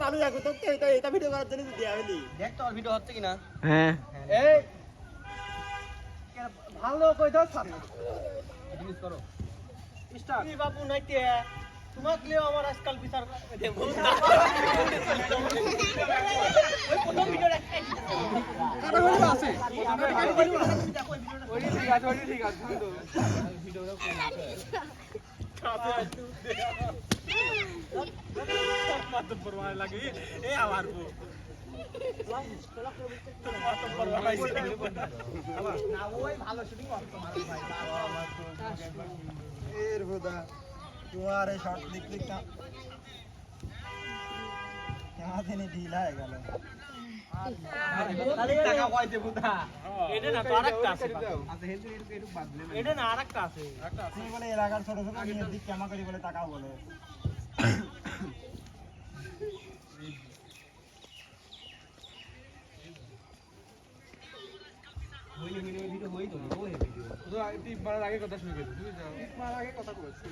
চালু রাখো তো এটা ভিডিও করার জন্য দেয়া হলি দেখ তো আর ভিডিও হচ্ছে কিনা হ্যাঁ এই ভালো কই দাও সামনে জিনিস করো স্টার্ট কি বাবু নাইতে তোমাক লিও আমার আজকাল বিচার দেখো ওই প্রথম ভিডিও রাখাই কাটা হলো আছে ওই ঠিক আছে তো ভিডিওটা মাত্র পরমায় লাগে এ আবার বো মাত্র পরমায় না ওই ভালো শুটিং করতে মারো ভাই এর বোদা তোমার এই শট লিখ না কেমন দিনে ঢিলা হয়ে গেল টাকা কইতে বোদা এটা না তো আরেকটা আছে আচ্ছা হেলথ একটু বাদ দিলে এটা না আরেকটা আছে তুমি বলে এলাকার ছোট ছোট নিয়ে দিক কেমন করে বলে টাকা বলে ভিডিও হই তো ওই ভিডিও তো টিপ মারার আগে কথা শুনে গেছি তুমি যাও টিপ মারার আগে কথা কইছি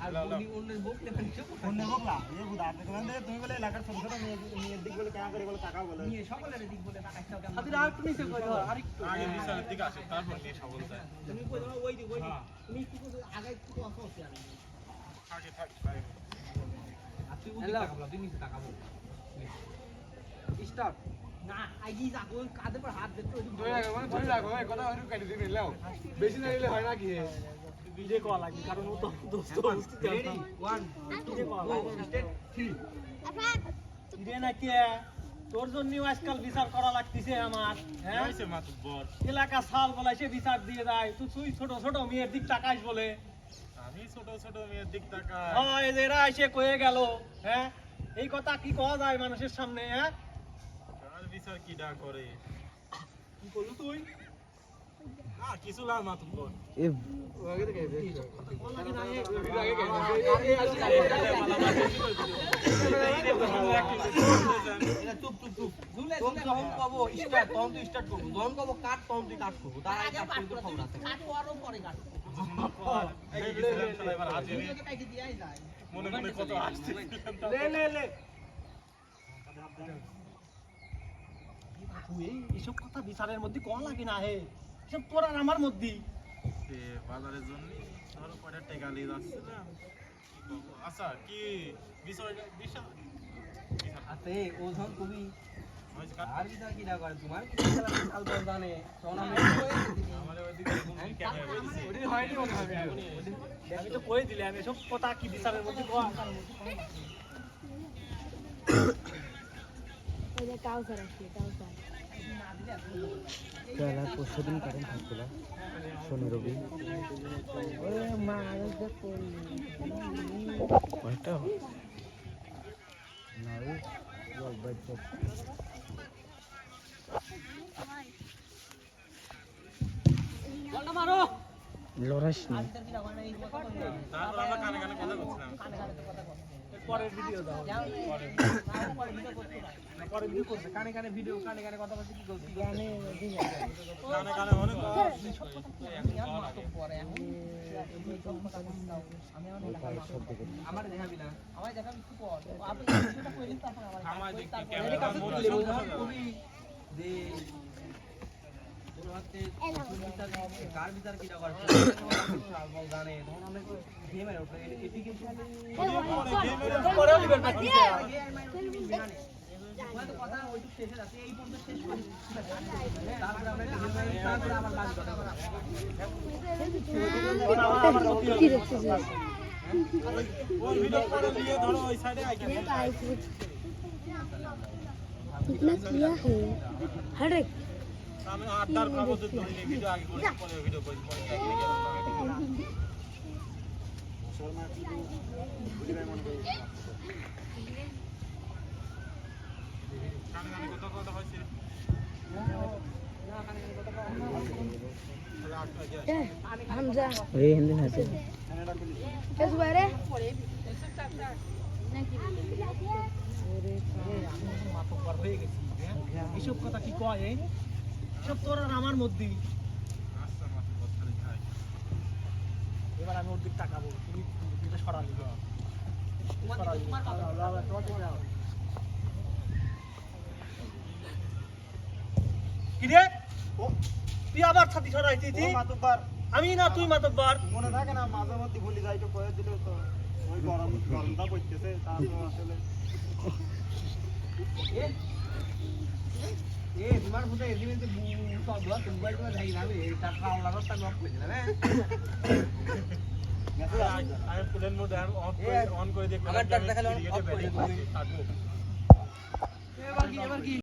আর উনি অন্যের বকতে পারছো অন্যের বকলা এই বুদা আপনি কোন দিকে তুমি বলে এলাকার ছোট ছোট নিয়ে দিক বলে কেমন করে বলে টাকা বলে নিয়ে সকলের দিক বলে টাকা চাও কেমন আদি আর তুমি সে কই দাও আর একটু আগে বিশালের দিকে আসে তারপর নিয়ে সকল যায় তুমি কই দাও ওই দিক তুমি কি কই আগে একটু অসহ আছে আগে থাক ভাই আপনি উঠে টাকা বলো তুমি টাকা বলো স্টার্ট না আইজি যাবো কাঁধে পর হাত দিতে ধরে রাখো এই কথা হইলো কাটি দিবি লাও বেশি না নিলে হয় না কি ভিডিও কল লাগবে কারণ ও তো দোস্ত রেডি 1 ভিডিও কল স্টার্ট 3 আপা ভিডিও না কি তোর জন্য আজকাল বিচার করা লাগতেছে আমার হ্যাঁ হইছে মাতবর এলাকা সাল বলাইছে বিচার দিয়ে যায় তুই ছোট ছোট মেয়ের দিক টাকাইস বলে আমি ছোট ছোট মেয়ের দিক টাকা হ্যাঁ এরা এসে কয়ে গেল হ্যাঁ এই কথা কি কওয়া যায় মানুষের সামনে হ্যাঁ বিচার কিডা করে কি করলু তুই না কিছু না মাত্র বল এ আগে থেকে চুপ চুপ চুপ ঝুলে ঝুলে যখন কব স্টার্ট তখন তুই স্টার্ট করব যখন কব কাট তখন তুই কাট করব তার আগে কাট করতে খবর আছে কাট আরো পরে কাট এই এবার আজকে কাটি দিয়াই যায় মনে মনে কত আসছে লে এইসব কথা বিচারের মধ্যে কোন লাগে না হে সব তোর আর আমার মধ্যে বাজারের জন্য ধরো কয়টা টাকা নিয়ে যাচ্ছে না আচ্ছা কি বিষয়টা বিশাল আছে ওজন কবি আর বিচার কি না করে তোমার কি খেলা বিশাল বল জানে টুর্নামেন্ট আমাদের ওইদিকে ক্যামেরা কইছে ওই হয়নি মনে হবে আমি তো কই দিলে আমি সব কথা কি বিচারের মধ্যে কোয়া ওই কাউসার আছে কাউসার তাহলে পরশুদিন কারেন্ট থাকতো না শনি রবি ওরে মা আরে কোন কয়টা না রে বল বাচ্চা বলটা মারো লরাস না তারপর আমরা কানে কানে কথা বলছিলাম পরের ভিডিও দাও পরে ভিডিও করতে পরে ভিডিও করতে কানে কানে ভিডিও কানে কানে কথা বলছি কি করছি কানে কানে অনেক পরে আমি আমার দেখাবি না আমার দেখাবি কি পর আপনি ভিডিওটা কইলেন তারপর আমার দেখি ক্যামেরা কবি দে কার বিচার কি জায়গা আছে জানে তখন আমরা গেমের উপরে এটি কিন্তু পরেও লিবেন না কি মানে কথা ওইটু শেষে আছে এই পর্যন্ত শেষ করি তারপরে আমরা তারপরে আমার বাকি কথা কি দেখছিস ওই ভিডিও করে নিয়ে ধরো ওই সাইডে আইকে कितना किया है हट रे আমি আড্ডার খাবো তো ধরে ভিডিও আগে করে পরে ভিডিও করে পরে শর্মা বুঝি ভাই মনে করি কানে কানে কথা কথা হইছে না কানে কানে কথা हमजा এই হিন্দি আছে कैसे बारे মাতব্বর হয়ে গেছি এইসব কথা কি কয় সব তোর আর আমার মধ্যে আচ্ছা মাতব্বর খালি খাই এবার আমি ওর দিক তাকাবো তুমি এটা সরালি তোমার কথা কি রে তুই আবার ছাতি ছড়াইছিস মাতব্বার আমি না তুই মাতব্বার মনে থাকে না মাঝে মধ্যে ভুলে যাই তো কয়ে দিলে তো ওই গরমটা পড়তেছে তা তো আসলে তোমার মধ্যে এলিমেন্টে সব দোয়া তুমি তোমার যাই না এই তার খাওয়া রাস্তা নক করে দিলাম আমি প্লেন মোড অন করে দেখলাম আমার ডাক দেখালে অফ করে থাকবো এবার কি